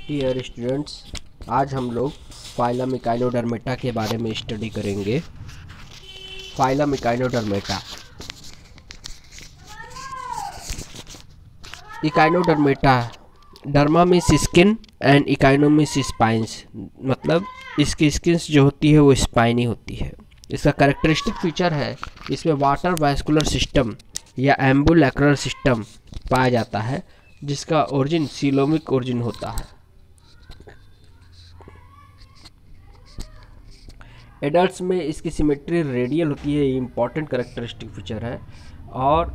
Dear students, आज हम लोग फाइलम इकाइनोडर्मेटा के बारे में स्टडी करेंगे। Phylum echinodermata. Echinodermata, derma means skin and echino means spines, मतलब इसकी स्किन्स जो होती है वो स्पाइनी होती है। इसका कैरेक्टरिस्टिक फीचर है इसमें वाटर वैस्कुलर सिस्टम या एम्बुलैक्रल सिस्टम पाया जाता है, जिसका ओरिजिन सीलोमिक ओरिजिन होता है। एडल्ट्स में इसकी सिमेट्री रेडियल होती है, ये इम्पॉर्टेंट कैरेक्टरिस्टिक फीचर है। और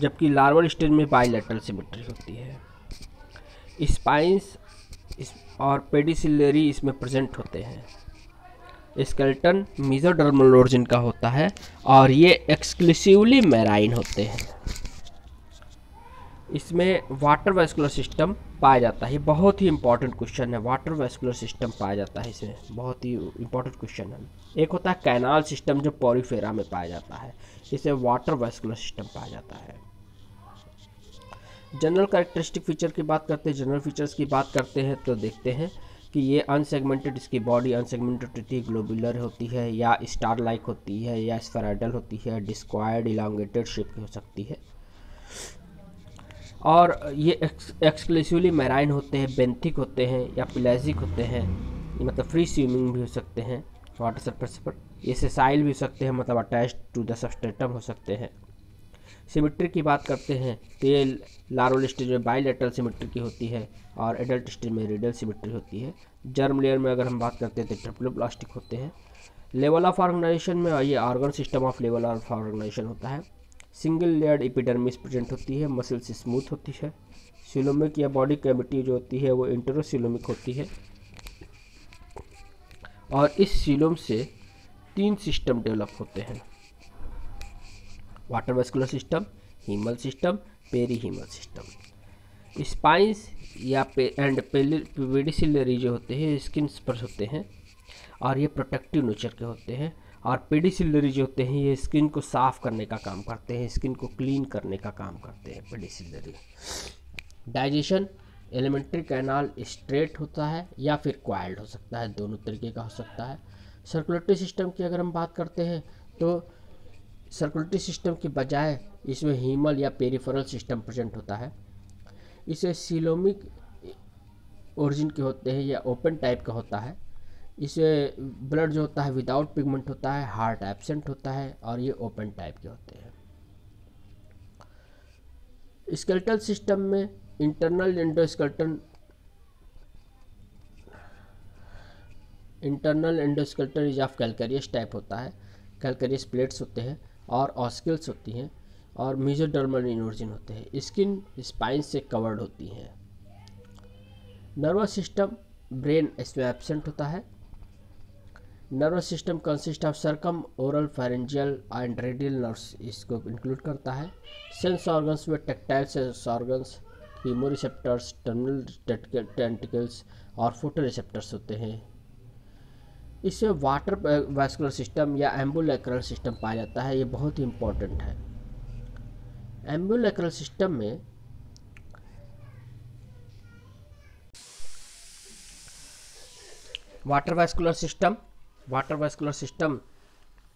जबकि लार्वल स्टेज में बाइलेटरल सिमेट्री होती है। स्पाइंस और पेडिसिलरी इसमें प्रेजेंट होते हैं। स्केलेटन मेसोडर्मल ओरिजिन का होता है और ये एक्सक्लूसिवली मैराइन होते हैं। इसमें वाटर वैस्कुलर सिस्टम पाया जाता है। बहुत ही इंपॉर्टेंट क्वेश्चन है, वाटर वैस्कुलर सिस्टम पाया जाता है इसमें, बहुत ही इंपॉर्टेंट क्वेश्चन है। एक होता है कैनाल सिस्टम जो पॉरीफेरा में पाया जाता है, इसे वाटर वैस्कुलर सिस्टम पाया जाता है। जनरल कैरेक्टरिस्टिक फीचर की बात करते हैं, जनरल फीचर्स की बात करते हैं तो देखते हैं कि ये अनसेगमेंटेड, इसकी बॉडी अनसेगमेंटेड होती है, ग्लोबुलर होती है या स्टार लाइक होती है या स्फेराइडल होती है, डिस्क्वायर्ड इलांगेटेड शेप की हो सकती है। और ये एक्सक्लूसिवली मैराइन होते हैं, बेंथिक होते हैं या पेलाजिक होते हैं, मतलब फ्री स्विमिंग भी हो सकते हैं वाटर सरफेस पर। ये सेसाइल भी हो सकते हैं, मतलब अटैच्ड टू द सबस्ट्रेटम हो सकते हैं। सिमेट्री की बात करते हैं तो ये लार्वल स्टेज में बाइलेटरल सिमेट्री की होती है और एडल्ट स्टेज में रेडियल सिमेट्री होती है। जर्म लेयर में अगर हम बात करते हैं तो ट्रिप्लोप्लास्टिक होते हैं। लेवल ऑफ ऑर्गेनाइजेशन में ये organ system of level of organization होता है। सिंगल लेयर्ड एपिडर्मिस प्रेजेंट होती है, मसल्स स्मूथ होती है। सिलोमिक या बॉडी कैविटी जो होती है वो इंटरोसिलोमिक होती है। और इस सिलोम से 3 सिस्टम डेवलप होते हैं: water vascular system, haemal system, perihaemal system. Spines या पेडिसिलरी जो होते हैं स्किन पर होते हैं और ये प्रोटेक्टिव नेचर के होते हैं। और पेडिसिलरी जो होते हैं ये स्किन को साफ करने का काम करते हैं, स्किन को क्लीन करने का काम करते हैं पेडिसिलरी। डाइजेशन, एलिमेंट्री कैनाल स्ट्रेट होता है या फिर क्वाइल्ड हो सकता है, दोनों तरीके का हो सकता है। सर्कुलेटरी सिस्टम की अगर हम बात करते हैं तो सर्कुलेटरी सिस्टम के बजाय इसमें हीमल या पेरिफेरल सिस्टम प्रेजेंट होता है। इसे सिलोमिक ओरिजिन के होते हैं या ओपन टाइप का होता है। इसे ब्लड जो होता है विदाउट पिगमेंट होता है, हार्ट एब्सेंट होता है और ये ओपन टाइप के होते हैं। स्केलेटल सिस्टम में internal endoskeleton is of calcareous type होता है। कैलकेरियस प्लेट्स होते हैं और ऑस्किल्स होती हैं और मेसोडर्मल इन ओरिजिन होते हैं। स्किन स्पाइन से कवर्ड होती हैं। नर्वस सिस्टम ब्रेन इसमें एब्सेंट होता है। Nervous system consist of circum oral pharyngeal and radial nerves, इसको इंक्लूड करता है। सेंस ऑर्गन्स में tactile sense organs, chemoreceptors, terminal tentacles और फोटो रिसेप्टर्स होते हैं। इससे वाटर वैस्कुलर सिस्टम या एम्बुलैक्रल सिस्टम पाया जाता है, ये बहुत ही इंपॉर्टेंट है। एम्बुलैक्रल सिस्टम में वाटर वैस्कुलर सिस्टम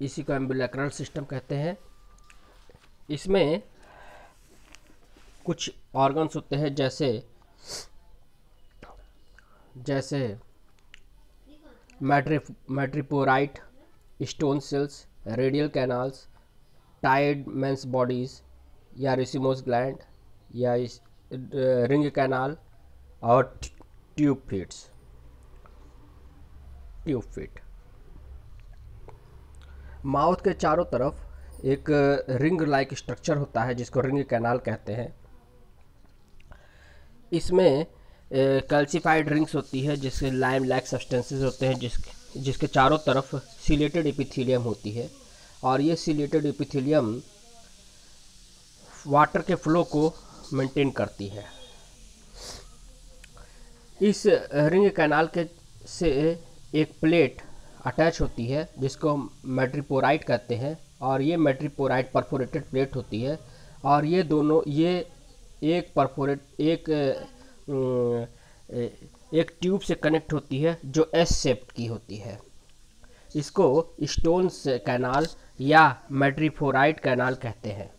इसी को एम्बुलैक्रल सिस्टम कहते हैं। इसमें कुछ ऑर्गन्स होते हैं जैसे madreporite, stone cells, radial canals, Tiedemann's bodies या रेसिमोस ग्लैंड या रिंग कैनाल और ट्यूब फीट। माउथ के चारों तरफ एक रिंग लाइक स्ट्रक्चर होता है जिसको रिंग कैनाल कहते हैं। इसमें कैल्सिफाइड रिंग्स होती है जिसके लाइम लाइक सब्सटेंसेस होते हैं, जिसके चारों तरफ सिलेटेड एपिथेलियम होती है। और ये सिलेटेड एपिथेलियम वाटर के फ्लो को मेंटेन करती है। इस रिंग कैनाल के से एक प्लेट अटैच होती है जिसको मैड्रिपोराइट कहते हैं और ये मैड्रिपोराइट परफोरेटेड प्लेट होती है। और ये दोनों एक एक ट्यूब से कनेक्ट होती है जो एस शेप की होती है। इसको स्टोन्स कैनाल या मैड्रिफोराइट कैनाल कहते हैं।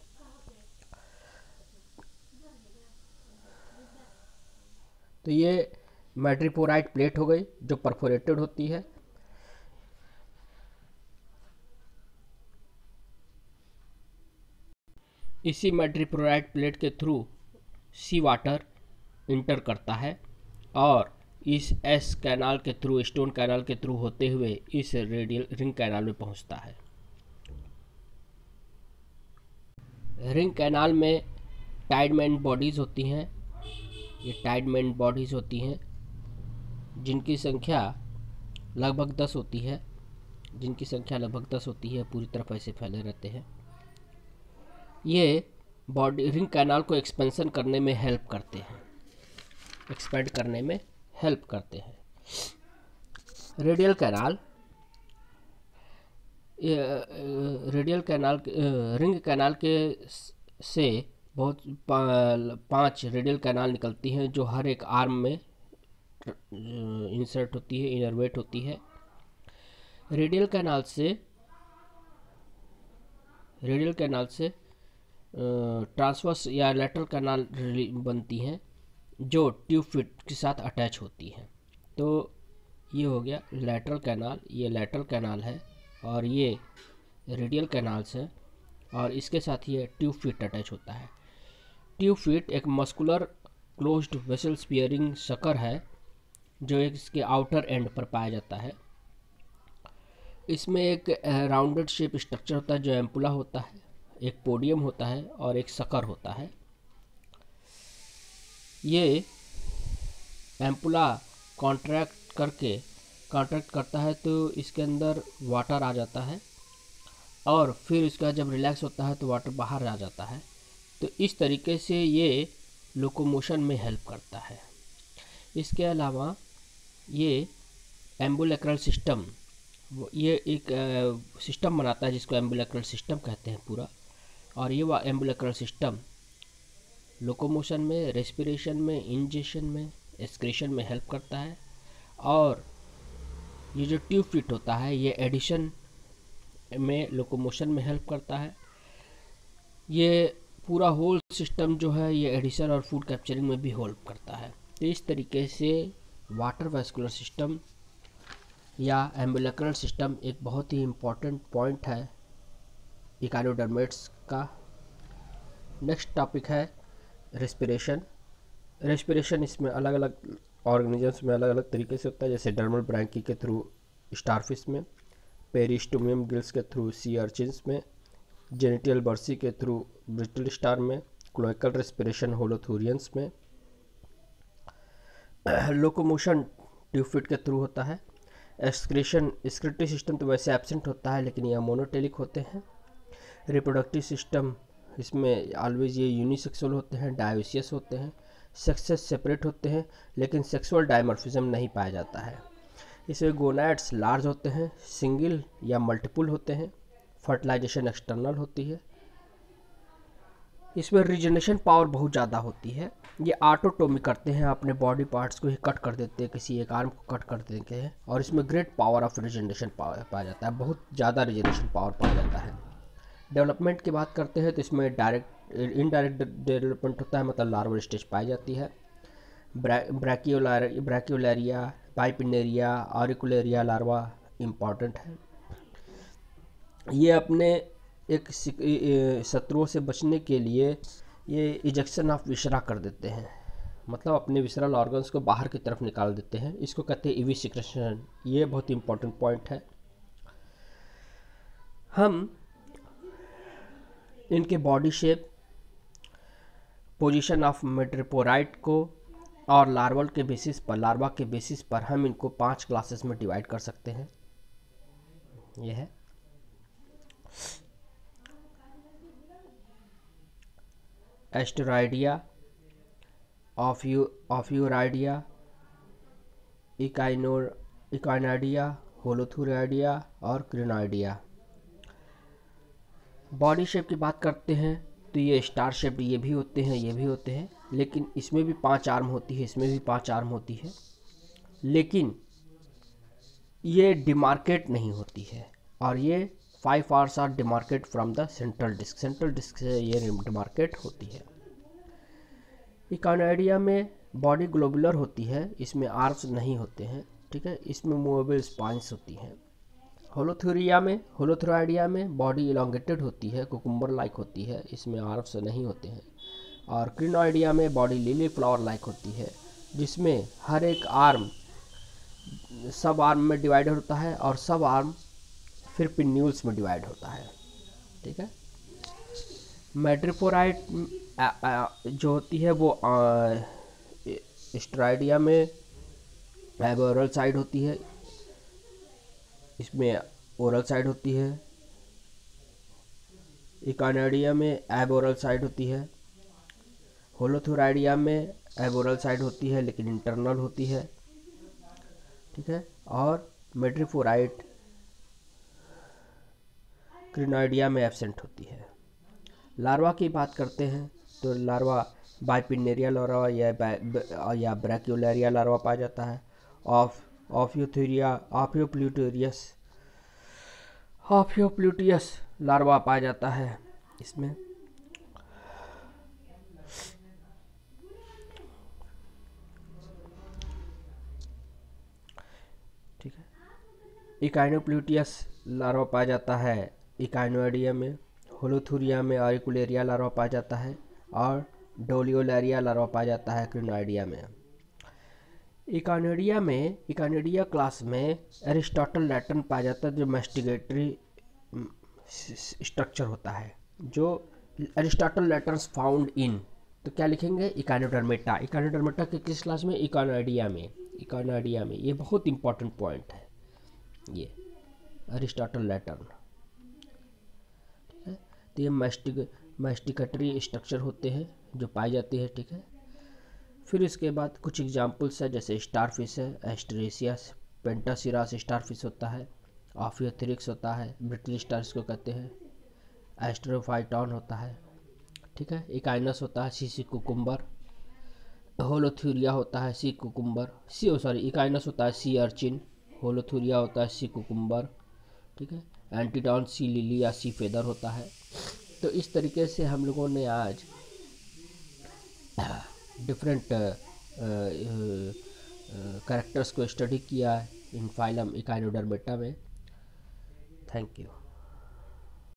तो ये मैड्रिफोराइट प्लेट हो गई जो परफोरेटेड होती है। इसी मैड्रिफोराइट प्लेट के थ्रू सी वाटर इंटर करता है और इस एस कैनाल के थ्रू, स्टोन कैनाल के थ्रू होते हुए इस रेडियल रिंग कैनाल में पहुंचता है। रिंग कैनाल में टाइडमैन बॉडीज़ होती हैं। ये टाइडमैन बॉडीज़ होती हैं जिनकी संख्या लगभग 10 होती है, पूरी तरफ ऐसे फैले रहते हैं। ये बॉडी रिंग कैनाल को एक्सपेंशन करने में हेल्प करते हैं, एक्सपेंड करने में हेल्प करते हैं। रेडियल कैनाल रिंग कैनाल के से बहुत 5 रेडियल कैनाल निकलती हैं जो हर एक आर्म में इंसर्ट होती है, इनरवेट होती है। रेडियल कैनाल से ट्रांसवर्स या लैटरल कैनाल बनती हैं जो ट्यूब फिट के साथ अटैच होती हैं। तो ये हो गया लैटरल कैनाल, ये लैटरल कैनाल है और ये रेडियल कैनाल्स है और इसके साथ ये ट्यूब फिट अटैच होता है। ट्यूब फिट एक मस्कुलर क्लोज्ड वेसल स्पियरिंग शकर है जो इसके आउटर एंड पर पाया जाता है। इसमें एक राउंडेड शेप स्ट्रक्चर होता है जो एम्पुला होता है, एक पोडियम होता है और एक शकर होता है। ये एम्पुला कॉन्ट्रैक्ट करता है तो इसके अंदर वाटर आ जाता है और फिर इसका जब रिलैक्स होता है तो वाटर बाहर आ जाता है। तो इस तरीके से ये लोकोमोशन में हेल्प करता है। इसके अलावा ये एम्बुलेक्रल सिस्टम, ये एक सिस्टम बनाता है जिसको एम्बुलेक्रल सिस्टम कहते हैं पूरा। और ये एम्बुलेक्रल सिस्टम लोकोमोशन में, रेस्पिरेशन में, इंजेशन में, एक्सक्रीशन में हेल्प करता है। और ये जो ट्यूब फिट होता है ये एडिशन में, लोकोमोशन में हेल्प करता है। ये पूरा होल सिस्टम जो है ये एडिशन और फूड कैप्चरिंग में भी हेल्प करता है। तो इस तरीके से वाटर वैस्कुलर सिस्टम या एम्बुलेक्रल सिस्टम एक बहुत ही इम्पॉर्टेंट पॉइंट है इकानोडर्मेट्स का। नेक्स्ट टॉपिक है रेस्पिरेशन। रेस्पिरेशन इसमें अलग अलग ऑर्गेनिजम्स में अलग अलग तरीके से होता है, जैसे डर्मल ब्रैंकी के थ्रू स्टारफिश में, पेरिस्टोमियम गिल्स के थ्रू सी अर्चिन्स में, जेनिटियल बर्सी के थ्रू ब्रिटल स्टार में, क्लोएकल रेस्पिरेशन होलोथूरियंस में। लोकोमोशन ट्यूब फिट के थ्रू होता है। एक्सक्रीशन, एक्सक्रीटरी सिस्टम तो वैसे एब्सेंट होता है लेकिन यह मोनोटेलिक होते हैं। रिप्रोडक्टिव सिस्टम, इसमें ऑलवेज ये यूनिसेक्सुअल होते हैं, डायोसियस होते हैं, सेक्सेस सेपरेट होते हैं लेकिन सेक्सुअल डायमॉर्फिज्म नहीं पाया जाता है। इसमें गोनैड्स लार्ज होते हैं, सिंगल या मल्टीपल होते हैं, फर्टिलाइजेशन एक्सटर्नल होती है। इसमें रीजनरेशन पावर बहुत ज़्यादा होती है। ये ऑटोटोमी करते हैं, अपने बॉडी पार्ट्स को ही कट कर देते हैं, किसी एक आर्म को कट कर देते हैं और इसमें ग्रेट पावर ऑफ रीजनरेशन पाया जाता है, बहुत ज़्यादा रीजनरेशन पावर पाया जाता है। डेवलपमेंट की बात करते हैं तो इसमें डायरेक्ट इनडायरेक्ट डेवलपमेंट होता है, मतलब लार्वल स्टेज पाई जाती है। ब्रैकियोलैरिया, पाइपिनेरिया, ऑरिकुलेरिया लार्वा इम्पॉर्टेंट है। ये अपने एक शत्रुओं से बचने के लिए ये इजेक्शन ऑफ विसरा कर देते हैं, मतलब अपने विसरल ऑर्गन्स को बाहर की तरफ निकाल देते हैं। इसको कहते हैं इविसिक्रेशन। ये बहुत इंपॉर्टेंट पॉइंट है। हम इनके बॉडी शेप, पोजीशन ऑफ मेट्रोपोराइट को और लार्वा के बेसिस पर हम इनको 5 क्लासेस में डिवाइड कर सकते हैं। यह है एस्टेरॉइडिया, ऑफ्यूराइडिया, इकाइनोइडिया, होलोथूराइडिया और क्रिनोइडिया। बॉडी शेप की बात करते हैं तो ये स्टार शेप ये भी होते हैं, ये भी होते हैं। लेकिन इसमें भी 5 आर्म होती है, इसमें भी 5 आर्म होती है, लेकिन ये डिमार्केट नहीं होती है। और ये 5 arms are demarcate from the central disc से ये डिमार्केट होती है। इकानोइडिया में बॉडी ग्लोबुलर होती है, इसमें आर्म्स नहीं होते हैं, ठीक है। इसमें मूवेबल स्पाइंस होती हैं। होलोथुरिया में बॉडी इलोंगेटेड होती है, कुकुम्बर लाइक होती है, इसमें आर्म्स नहीं होते हैं। और क्रिनोइडिया में बॉडी लिली फ्लावर लाइक होती है, जिसमें हर एक आर्म सब आर्म में डिवाइड होता है और सब आर्म फिर पिन्यूल्स में डिवाइड होता है, ठीक है। मैट्रिपोराइट जो होती है वो स्ट्राइडिया में एबोरल साइड होती है, इसमें ओरल साइड होती है। इकानोइडिया में एबोरल साइड होती है। होलोथुराइडिया में एबोरल साइड होती है लेकिन इंटरनल होती है, ठीक है। और मेट्रिफोराइट क्रिनोइडिया में एब्सेंट होती है। लार्वा की बात करते हैं तो लार्वा बाइपिनेरिया लार्वा या ब्रैक्यूलेरिया लार्वा पाया जाता है। ऑफियोप्लूटियस लार्वा पाया जाता है इसमें। ठीक है। इकाइनोप्लूटियस लार्वा पाया जाता है इकाइनोइडिया में। होलोथुरिया में ऑरिकुलेरिया लार्वा पाया जाता है और डोलियोलेरिया लार्वा पाया जाता है क्रिनोइडिया में। इकानोइडिया क्लास में एरिस्टोटल लैटन पाया जाता है, जो मैस्टिगेटरी स्ट्रक्चर होता है। जो एरिस्टोटल लैटन्स फाउंड इन, तो क्या लिखेंगे, इकानोडर्मेटा। इकानोडर्मेटा के किस क्लास में, इकानोइडिया में। ये बहुत इंपॉर्टेंट पॉइंट है, ये एरिस्टोटल लैटन, ठीक है। तो ये मैस्टिकेटरी स्ट्रक्चर होते हैं जो पाई जाती है, ठीक है। फिर इसके बाद कुछ एग्जाम्पल्स है, जैसे स्टारफिश है, एस्ट्रेसियस, पेंटासिरास स्टारफिश होता है, ऑफियोथेरिक्स होता है, ब्रिटल स्टार इसको कहते हैं, एस्ट्रोफाइटॉन होता है, ठीक है। इकाइनस होता है, सी कुकुम्बर। होलोथुरिया होता है सी कुकुम्बर, इकाइनस होता है सी अर्चिन, होलोथुरिया होता है सी कुकुम्बर, ठीक है। एंटीडॉन सी लिली या सी फेदर होता है। तो इस तरीके से हम लोगों ने आज डिफरेंट कैरेक्टर्स को स्टडी किया इन फाइलम इकाइनोडर्मेटा में। Thank you.